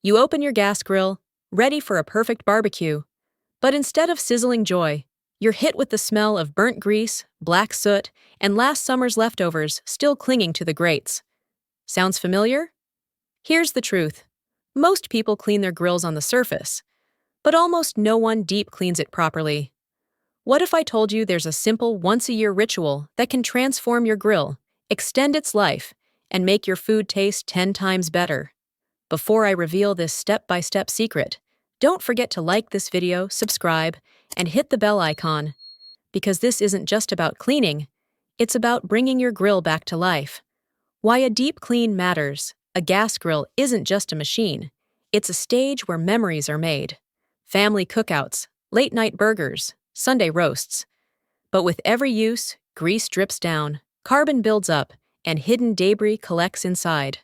You open your gas grill, ready for a perfect barbecue. But instead of sizzling joy, you're hit with the smell of burnt grease, black soot, and last summer's leftovers still clinging to the grates. Sounds familiar? Here's the truth. Most people clean their grills on the surface, but almost no one deep cleans it properly. What if I told you there's a simple once-a-year ritual that can transform your grill, extend its life, and make your food taste 10 times better? Before I reveal this step-by-step secret, don't forget to like this video, subscribe, and hit the bell icon, because this isn't just about cleaning, it's about bringing your grill back to life. Why a deep clean matters. A gas grill isn't just a machine. It's a stage where memories are made. Family cookouts, late-night burgers, Sunday roasts. But with every use, grease drips down, carbon builds up, and hidden debris collects inside.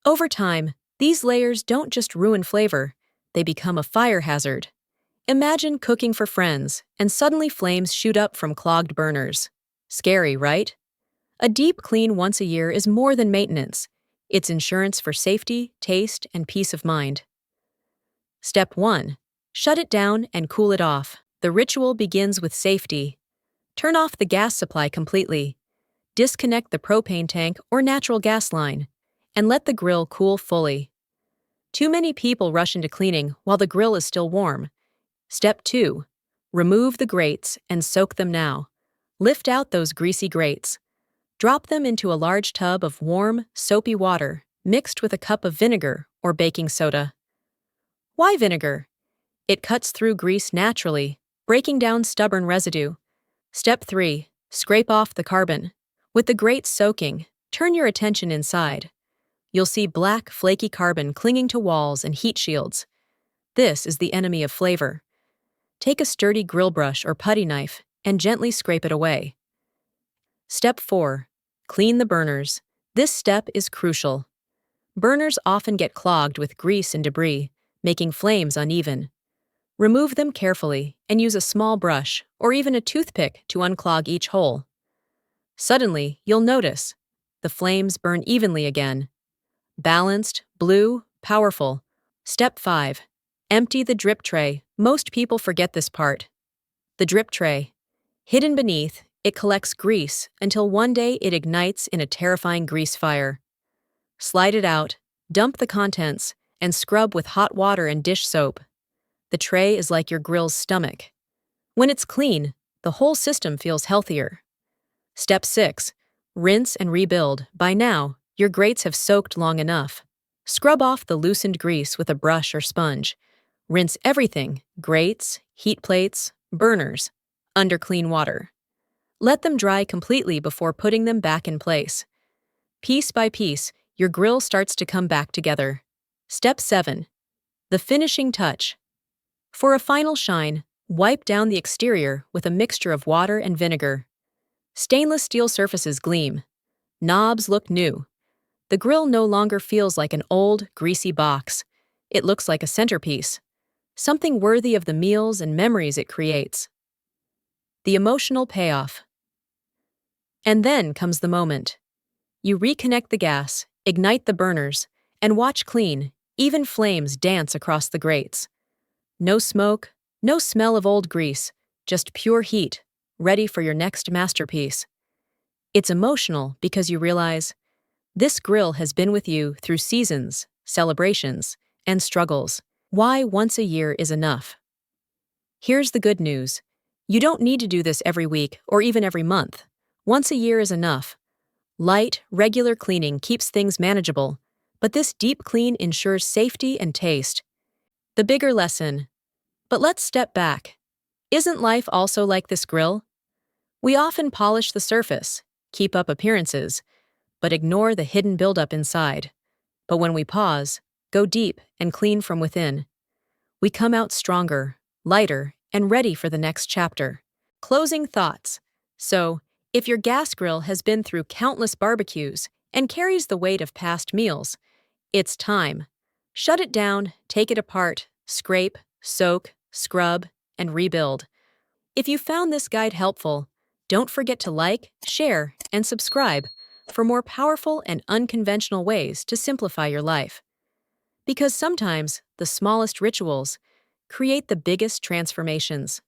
Over time, these layers don't just ruin flavor, they become a fire hazard. Imagine cooking for friends, and suddenly flames shoot up from clogged burners. Scary, right? A deep clean once a year is more than maintenance. It's insurance for safety, taste, and peace of mind. Step 1. Shut it down and cool it off. The ritual begins with safety. Turn off the gas supply completely. Disconnect the propane tank or natural gas line, and let the grill cool fully. Too many people rush into cleaning while the grill is still warm. Step 2. Remove the grates and soak them now. Lift out those greasy grates. Drop them into a large tub of warm, soapy water mixed with a cup of vinegar or baking soda. Why vinegar? It cuts through grease naturally, breaking down stubborn residue. Step 3. Scrape off the carbon. With the grates soaking, turn your attention inside. You'll see black, flaky carbon clinging to walls and heat shields. This is the enemy of flavor. Take a sturdy grill brush or putty knife and gently scrape it away. Step 4. Clean the burners. This step is crucial. Burners often get clogged with grease and debris, making flames uneven. Remove them carefully and use a small brush or even a toothpick to unclog each hole. Suddenly, you'll notice the flames burn evenly again. Balanced, blue, powerful. Step 5. Empty the drip tray. Most people forget this part. The drip tray. Hidden beneath, it collects grease until one day it ignites in a terrifying grease fire. Slide it out, dump the contents, and scrub with hot water and dish soap. The tray is like your grill's stomach. When it's clean, the whole system feels healthier. Step 6. Rinse and rebuild. By now, your grates have soaked long enough. Scrub off the loosened grease with a brush or sponge. Rinse everything, grates, heat plates, burners, under clean water. Let them dry completely before putting them back in place. Piece by piece, your grill starts to come back together. Step 7. The finishing touch. For a final shine, wipe down the exterior with a mixture of water and vinegar. Stainless steel surfaces gleam. Knobs look new. The grill no longer feels like an old, greasy box. It looks like a centerpiece, something worthy of the meals and memories it creates. The emotional payoff. And then comes the moment. You reconnect the gas, ignite the burners, and watch clean, even flames dance across the grates. No smoke, no smell of old grease, just pure heat, ready for your next masterpiece. It's emotional because you realize this grill has been with you through seasons, celebrations, and struggles. Why once a year is enough. Here's the good news. You don't need to do this every week or even every month. Once a year is enough. Light, regular cleaning keeps things manageable, but this deep clean ensures safety and taste. The bigger lesson. But let's step back. Isn't life also like this grill? We often polish the surface, keep up appearances, but ignore the hidden buildup inside. But when we pause, go deep and clean from within, we come out stronger, lighter, and ready for the next chapter. Closing thoughts. So, if your gas grill has been through countless barbecues and carries the weight of past meals, it's time. Shut it down, take it apart, scrape, soak, scrub, and rebuild. If you found this guide helpful, don't forget to like, share, and subscribe for more powerful and unconventional ways to simplify your life. Because sometimes the smallest rituals create the biggest transformations.